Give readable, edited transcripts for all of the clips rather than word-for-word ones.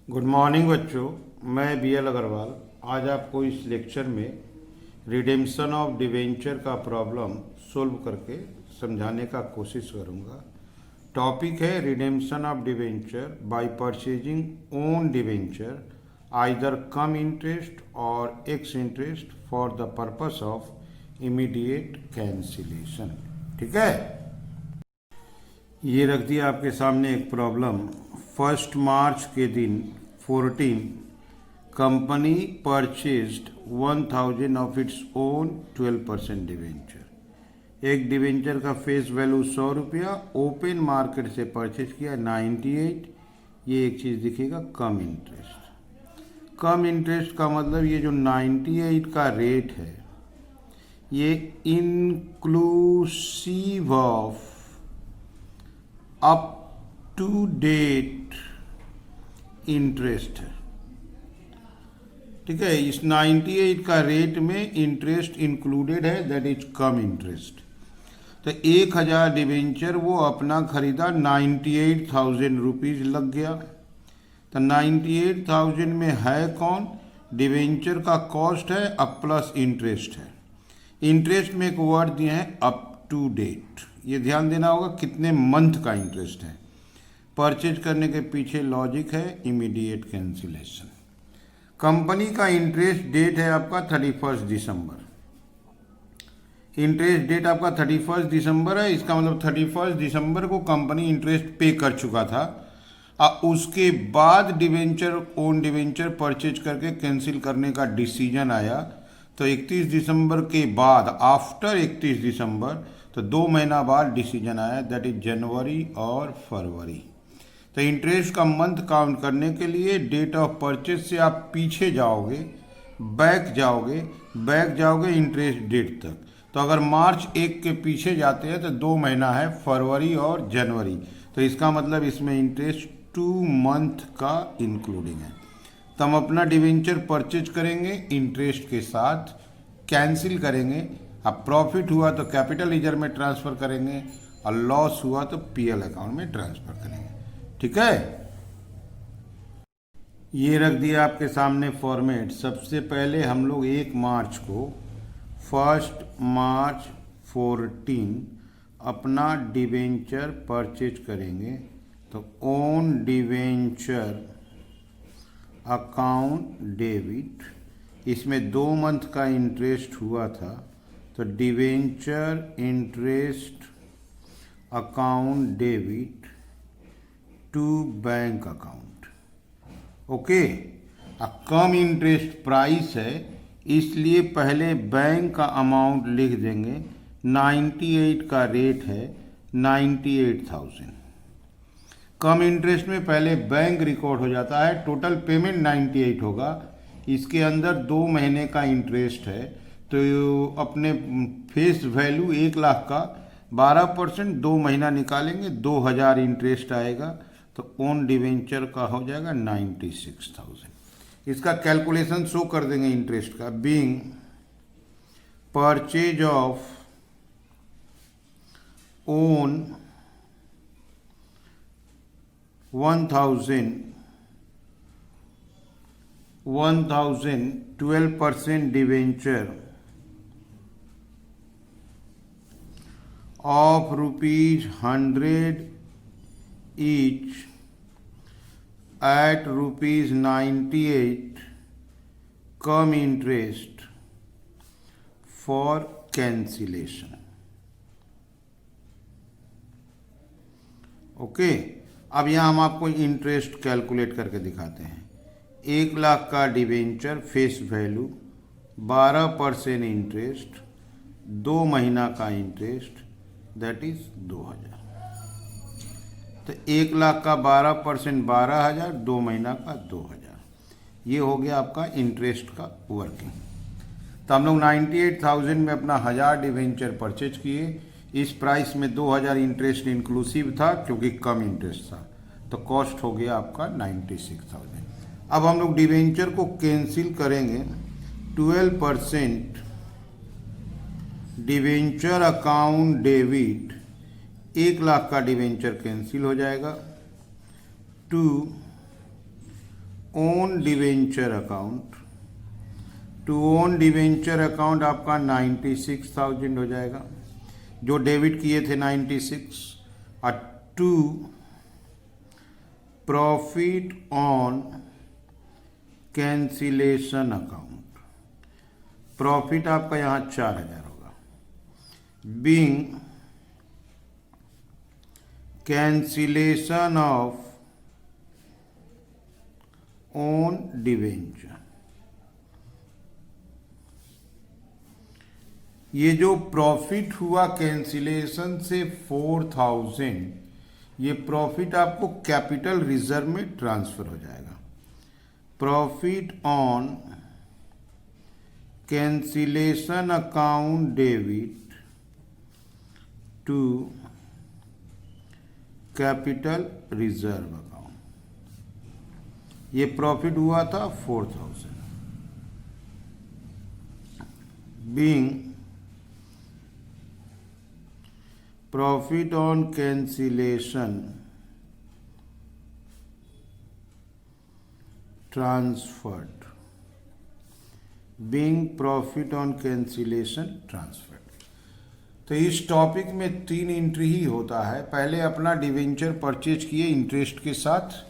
Good morning बच्चों। मैं BL. Agarwal आज आपको इस लेक्चर में रिडेम्पशन ऑफ डिवेंचर का प्रॉब्लम सोल्व करके समझाने का कोशिश करूंगा। टॉपिक है redemption of debenture by purchasing own debenture either cum interest और ex interest for the purpose of immediate cancellation. ठीक है, ये रख दिया आपके सामने एक प्रॉब्लम। 1 मार्च के दिन 14 company purchased 1000 of its own 12% debenture. एक डिवेंचर का फेस वैल्यू 100 रुपया, ओपन मार्केट से परचेज किया 98। ये एक चीज़ दिखेगा कम इंटरेस्ट। कम इंटरेस्ट का मतलब ये जो 98 का रेट है ये inclusive of up to date interest है। ठीक है, इस 98 का रेट में इंटरेस्ट इंक्लूडेड है, दैट इज कम इंटरेस्ट। तो 1000 डिवेंचर वो अपना खरीदा, 98,000 रुपीज लग गया। तो 98,000 में है कौन? डिवेंचर का कॉस्ट है अब प्लस इंटरेस्ट है। इंटरेस्ट में एक वर्ड दिए हैं अप टू डेट, ये ध्यान देना होगा कितने मंथ का इंटरेस्ट है। परचेज करने के पीछे लॉजिक है इमीडिएट कैंसिलेशन। कंपनी का इंटरेस्ट डेट है आपका 31 दिसंबर। इंटरेस्ट डेट आपका 31 दिसंबर है, इसका मतलब 31 दिसंबर को कंपनी इंटरेस्ट पे कर चुका था और उसके बाद डिवेंचर ओन डिवेंचर परचेज करके कैंसिल करने का डिसीजन आया। तो 31 दिसंबर के बाद, आफ्टर 31 दिसंबर, तो 2 महीना बाद डिसीजन आया, दैट इज जनवरी और फरवरी। तो इंटरेस्ट का मंथ काउंट करने के लिए डेट ऑफ परचेज से आप पीछे जाओगे, बैक जाओगे इंटरेस्ट डेट तक। तो अगर मार्च 1 के पीछे जाते हैं तो 2 महीना है, फरवरी और जनवरी। तो इसका मतलब इसमें इंटरेस्ट 2 मंथ का इंक्लूडिंग है। तो हम अपना डिवेंचर परचेज करेंगे इंटरेस्ट के साथ, कैंसिल करेंगे। अब प्रॉफिट हुआ तो कैपिटल लीजर में ट्रांसफ़र करेंगे और लॉस हुआ तो पीएल अकाउंट में ट्रांसफ़र करेंगे। ठीक है, ये रख दिया आपके सामने फॉर्मेट। सबसे पहले हम लोग 1 मार्च को 1 मार्च 14 अपना डिवेंचर परचेज करेंगे। तो ओन डिवेंचर अकाउंट डेबिट, इसमें 2 मंथ का इंटरेस्ट हुआ था, तो debenture interest account debit to bank account. Okay, cum interest price है इसलिए पहले बैंक का अमाउंट लिख देंगे। 98 का रेट है, 98,000। कम इंटरेस्ट में पहले बैंक रिकॉर्ड हो जाता है, टोटल पेमेंट 98 होगा, इसके अंदर 2 महीने का इंटरेस्ट है। तो अपने फेस वैल्यू 1 लाख का 12% 2 महीना निकालेंगे, 2000 इंटरेस्ट आएगा। तो ओन डिवेंचर का हो जाएगा 96,000। इसका कैलकुलेशन शो कर देंगे इंटरेस्ट का। Being purchase of own 1000 12% debenture of ₹100 each at ₹98 come interest for cancellation. Okay, अब यहाँ हम आपको इंटरेस्ट कैलकुलेट करके दिखाते हैं। 1 लाख का डिवेंचर फेस वैल्यू, 12% इंटरेस्ट, 2 महीना का इंटरेस्ट, दैट इज 2000। तो 1 लाख का 12% 12,000, 2 महीना का 2000। ये हो गया आपका इंटरेस्ट का वर्किंग। तो हम लोग 98,000 में अपना 1000 डिवेंचर परचेज किए। इस प्राइस में 2000 इंटरेस्ट इंक्लूसिव था क्योंकि कम इंटरेस्ट था, तो कॉस्ट हो गया आपका 96,000। अब हम लोग डिवेंचर को कैंसिल करेंगे। 12% डिवेंचर अकाउंट डेबिट, 1 लाख का डिवेंचर कैंसिल हो जाएगा, to own debenture account, to own debenture account आपका 96,000 हो जाएगा, जो डेबिट किए थे 96, और to profit on cancellation account, profit आपका यहाँ 4,000 होगा, being cancellation of own debenture. ये जो प्रॉफिट हुआ कैंसिलेशन से 4,000, ये प्रॉफिट आपको कैपिटल रिजर्व में ट्रांसफर हो जाएगा। Profit on cancellation account debit to capital reserve account, ये प्रॉफिट हुआ था 4,000, being profit on cancellation transferred, being profit on cancellation transferred. तो इस टॉपिक में 3 एंट्री ही होता है। पहले अपना डिवेंचर परचेज किए, इंटरेस्ट के साथ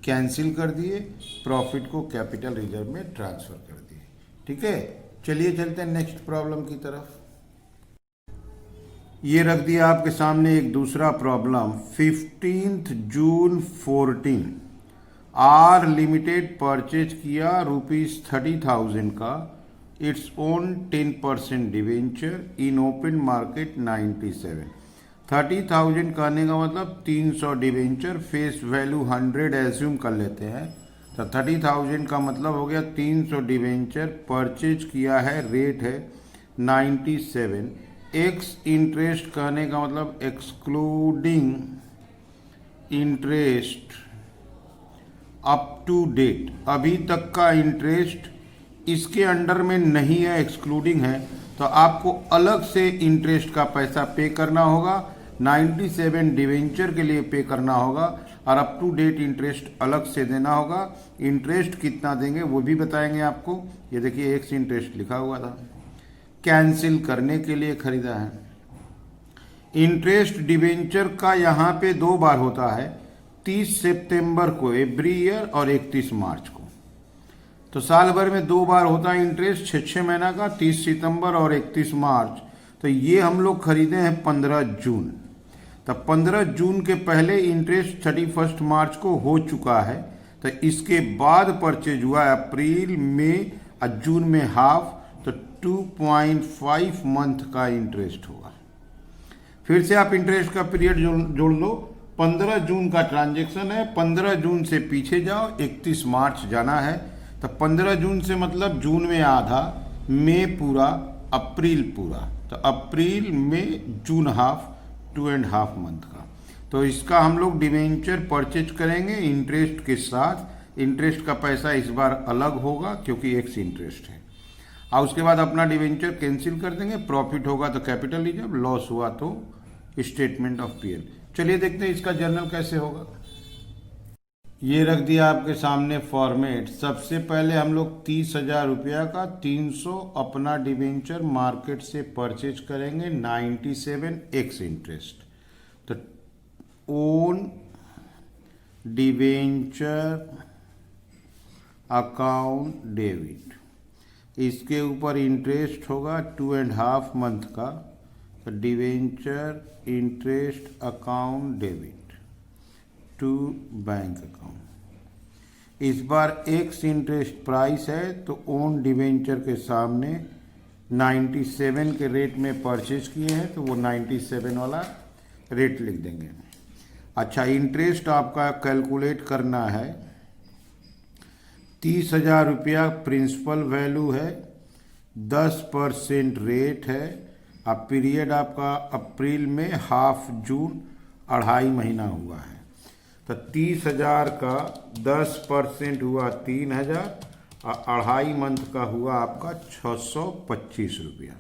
कैंसिल कर दिए, प्रॉफिट को कैपिटल रिजर्व में ट्रांसफर कर दिए। ठीक है, चलिए चलते हैं नेक्स्ट प्रॉब्लम की तरफ। ये रख दिया आपके सामने एक दूसरा प्रॉब्लम। 15 जून 14 आर लिमिटेड परचेज किया ₹30,000 का its own 10% debenture in open market 97। 30,000 कहने का मतलब 300 डिवेंचर, फेस वैल्यू 100 एज्यूम कर लेते हैं, तो 30,000 का मतलब हो गया 300 डिवेंचर परचेज किया है, रेट है 97। एक्स इंटरेस्ट कहने का मतलब excluding interest up to date, अभी तक का इंटरेस्ट इसके अंडर में नहीं है, एक्सक्लूडिंग है, तो आपको अलग से इंटरेस्ट का पैसा पे करना होगा। 97 डिवेंचर के लिए पे करना होगा और अप टू डेट इंटरेस्ट अलग से देना होगा। इंटरेस्ट कितना देंगे वो भी बताएंगे आपको। ये देखिए एक्स इंटरेस्ट लिखा हुआ था, कैंसिल करने के लिए खरीदा है। इंटरेस्ट डिवेंचर का यहाँ पे 2 बार होता है, 30 सितंबर को एवरी ईयर और 31 मार्च को। तो साल भर में 2 बार होता है इंटरेस्ट, 6 महीना का, 30 सितंबर और 31 मार्च। तो ये हम लोग खरीदे हैं 15 जून। तब 15 जून के पहले इंटरेस्ट 31 मार्च को हो चुका है, तो इसके बाद परचेज हुआ अप्रैल में और जून में हाफ, तो 2.5 मंथ का इंटरेस्ट होगा। फिर से आप इंटरेस्ट का पीरियड जोड़ लो। 15 जून का ट्रांजैक्शन है, 15 जून से पीछे जाओ, 31 मार्च जाना है। तो 15 जून से मतलब जून में आधा, मई पूरा, अप्रैल पूरा, तो अप्रैल में जून हाफ, 2.5 मंथ का। तो इसका हम लोग डिवेंचर परचेज करेंगे इंटरेस्ट के साथ। इंटरेस्ट का पैसा इस बार अलग होगा क्योंकि एक्स इंटरेस्ट है, और उसके बाद अपना डिवेंचर कैंसिल कर देंगे। प्रॉफिट होगा तो कैपिटल रिजर्व, लॉस हुआ तो स्टेटमेंट ऑफ पीएल। चलिए देखते हैं इसका जर्नल कैसे होगा। ये रख दिया आपके सामने फॉर्मेट। सबसे पहले हम लोग 30,000 रुपया का 300 अपना डिवेंचर मार्केट से परचेज करेंगे, 97 एक्स इंटरेस्ट। तो ओन डिवेंचर अकाउंट डेबिट, इसके ऊपर इंटरेस्ट होगा 2.5 मंथ का, तो debenture interest account debit to bank account. इस बार एक्स इंटरेस्ट प्राइस है, तो ओन डिवेंचर के सामने 97 के रेट में परचेज किए हैं, तो वो 97 वाला रेट लिख देंगे। अच्छा, इंटरेस्ट आपका कैलकुलेट करना है। 30,000 रुपया प्रिंसिपल वैल्यू है, 10% रेट है, अब पीरियड आपका अप्रैल में, हाफ जून, 2.5 महीना हुआ है। तो 30,000 का 10% हुआ 3,000 और 2.5 मंथ का हुआ आपका 625 रुपया।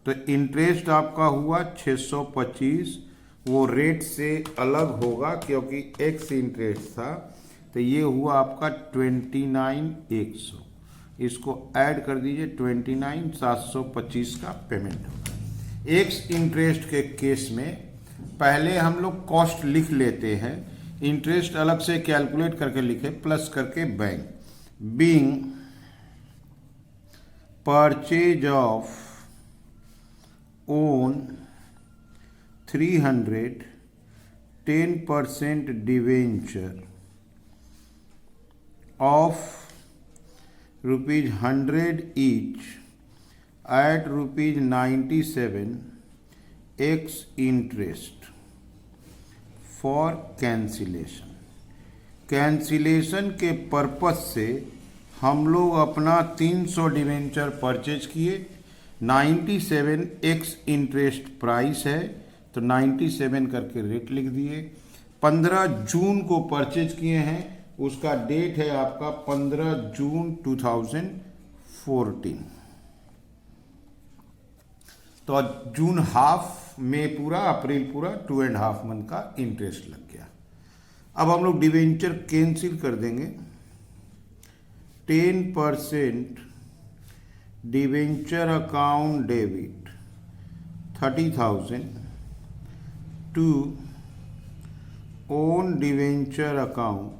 तो इंटरेस्ट आपका हुआ 625, वो रेट से अलग होगा क्योंकि एक्स इंटरेस्ट था। तो ये हुआ आपका 29,100, इसको ऐड कर दीजिए, 29,725 का पेमेंट होगा। एक्स इंटरेस्ट के केस में पहले हम लोग कॉस्ट लिख लेते हैं, इंटरेस्ट अलग से कैलकुलेट करके लिखे, प्लस करके bank. Being purchase of own 300 10% debenture of ₹100 each at ₹97 x interest for cancellation। Cancellation के पर्पस से हम लोग अपना 300 डिवेंचर परचेज किए, 97 x इंटरेस्ट प्राइस है तो 97 करके रेट लिख दिए। 15 जून को परचेज किए हैं, उसका डेट है आपका 15 जून 2014। तो जून हाफ, मई पूरा, अप्रैल पूरा, 2.5 मंथ का इंटरेस्ट लग गया। अब हम लोग डिवेंचर कैंसिल कर देंगे। 10% debenture account debit 30,000 to own debenture account.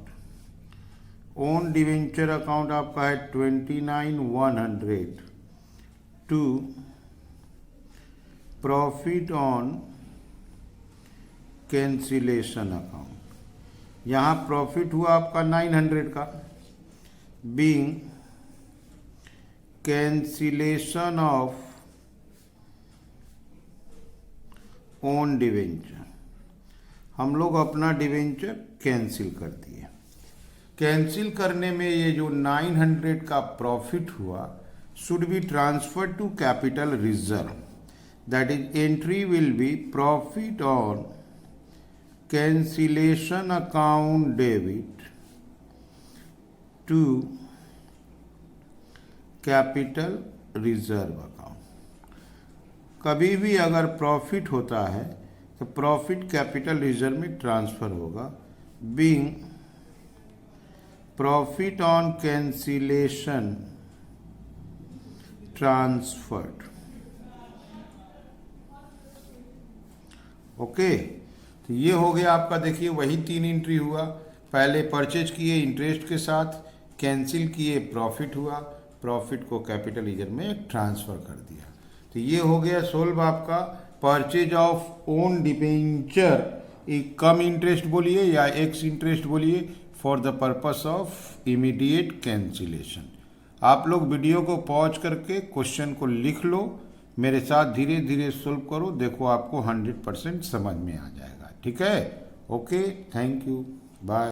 Own debenture account आपका है 29,100 to profit on cancellation account. यहाँ प्रॉफिट हुआ आपका 900 का। Being cancellation of own debenture, हम लोग अपना डिवेंचर कैंसिल कर दिए। कैंसिल करने में ये जो 900 का प्रॉफिट हुआ should be transfer to capital reserve, that is entry will be profit on cancellation account debit to capital reserve account. कभी भी अगर प्रॉफिट होता है तो प्रॉफिट कैपिटल रिजर्व में ट्रांसफर होगा। Being profit on cancellation transferred. Okay, तो ये हो गया आपका। देखिए वही 3 एंट्री हुआ, पहले परचेज किए इंटरेस्ट के साथ, कैंसिल किए, प्रॉफिट हुआ, प्रॉफिट को कैपिटल रिजर्व में ट्रांसफर कर दिया। तो ये हो गया सोल्व आपका purchase of own debenture, come interest बोलिए या एक्स इंटरेस्ट बोलिए, for the purpose of immediate cancellation. आप लोग वीडियो को पॉज करके क्वेश्चन को लिख लो, मेरे साथ धीरे धीरे सोल्व करो, देखो आपको 100% समझ में आ जाएगा। ठीक है, ओके, थैंक यू, बाय।